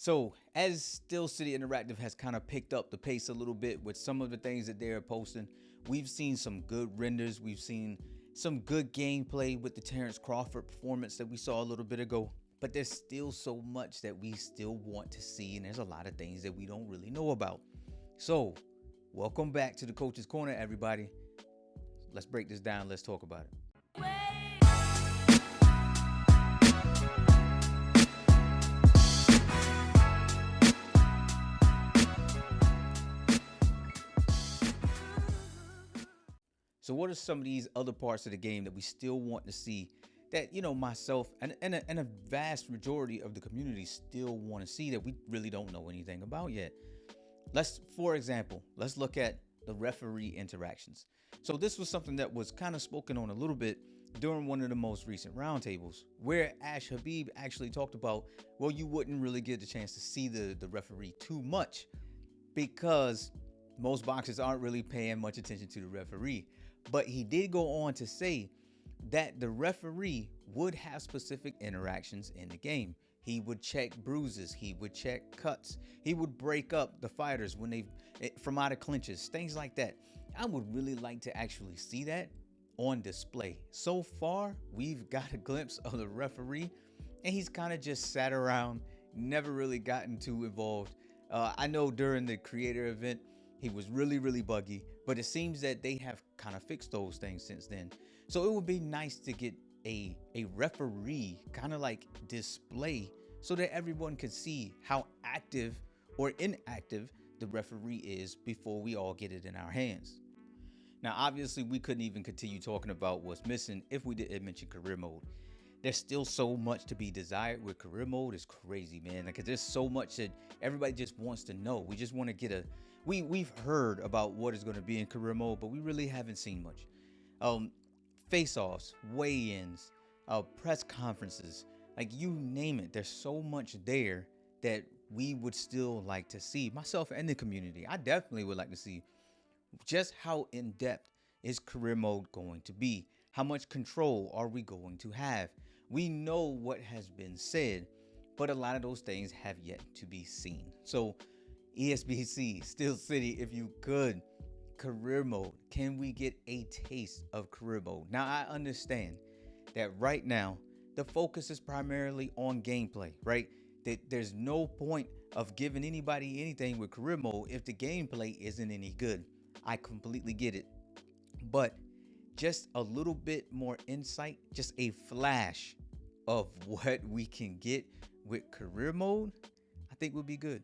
So, as Steel City Interactive has kind of picked up the pace a little bit with some of the things that they're posting, we've seen some good renders. We've seen some good gameplay with the Terrence Crawford performance that we saw a little bit ago. But there's still so much that we still want to see, and there's a lot of things that we don't really know about. So, welcome back to the Coach's Corner, everybody. Let's break this down. Let's talk about it. So what are some of these other parts of the game that we still want to see that, myself and a vast majority of the community still want to see that we really don't know anything about yet? For example, let's look at the referee interactions. So this was something that was kind of spoken on a little bit during one of the most recent roundtables, where Ash Habib actually talked about, well, you wouldn't really get the chance to see the referee too much because most boxers aren't really paying much attention to the referee. But he did go on to say that the referee would have specific interactions in the game. He would check bruises, he would check cuts, he would break up the fighters when they from out of clinches, things like that. I would really like to actually see that on display. So far, we've got a glimpse of the referee, and he's kind of just sat around, never really gotten too involved. I know during the creator event, he was really buggy, but it seems that they have kind of fixed those things since then. So it would be nice to get a referee kind of like display so that everyone can see how active or inactive the referee is before we all get it in our hands. Now, obviously, we couldn't even continue talking about what's missing if we didn't mention career mode. There's still so much to be desired with career mode. It's crazy, man. Like, there's so much that everybody just wants to know. We just want to get we've heard about what is going to be in career mode, but we really haven't seen much. Face-offs, weigh-ins, press conferences, like you name it. There's so much there that we would still like to see. Myself and the community, I definitely would like to see just how in depth is career mode going to be. How much control are we going to have? We know what has been said, but a lot of those things have yet to be seen. So eSBC, Steel City, if you could, career mode. Can we get a taste of career mode? Now, I understand that right now, the focus is primarily on gameplay, right? That there's no point of giving anybody anything with career mode if the gameplay isn't any good. I completely get it. But just a little bit more insight, just a flash of what we can get with career mode, I think would be good.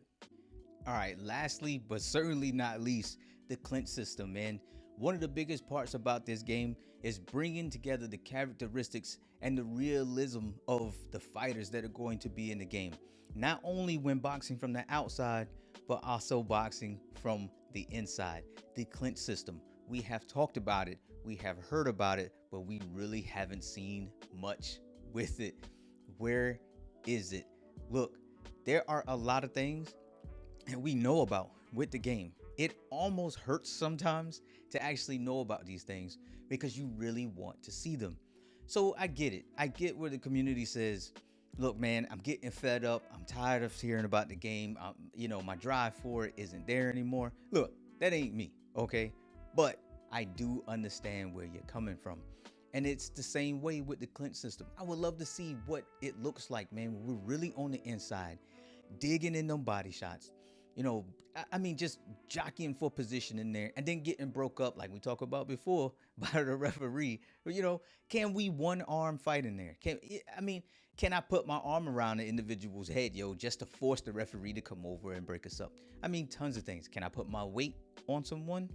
All right, lastly, but certainly not least, the Clint system, man. One of the biggest parts about this game is bringing together the characteristics and the realism of the fighters that are going to be in the game. Not only when boxing from the outside, but also boxing from the inside. The Clint system. We have talked about it, we have heard about it, but we really haven't seen much with it. Where is it? Look, there are a lot of things that we know about with the game. It almost hurts sometimes to actually know about these things because you really want to see them. So I get it. I get where the community says, look, man, I'm getting fed up. I'm tired of hearing about the game. My drive for it isn't there anymore. Look, that ain't me, okay? But I do understand where you're coming from. And it's the same way with the Clint system. I would love to see what it looks like, man, when we're really on the inside, digging in them body shots. Just jockeying for position in there and then getting broke up like we talked about before by the referee. Can we one arm fight in there? Can I put my arm around the individual's head, just to force the referee to come over and break us up? Tons of things. Can I put my weight on someone?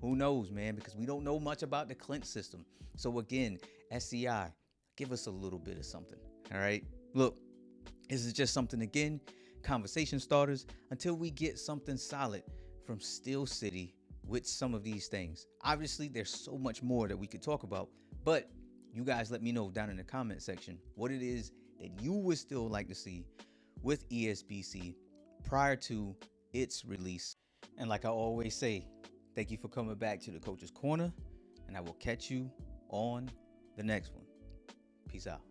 Who knows, man, because we don't know much about the Clint system. So again, SCI, give us a little bit of something. All right. Look, this is just something, again, conversation starters until we get something solid from Steel City with some of these things. Obviously, there's so much more that we could talk about, but you guys let me know down in the comment section what it is that you would still like to see with eSBC prior to its release. And like I always say, thank you for coming back to the Coach's Corner, and I will catch you on the next one. Peace out.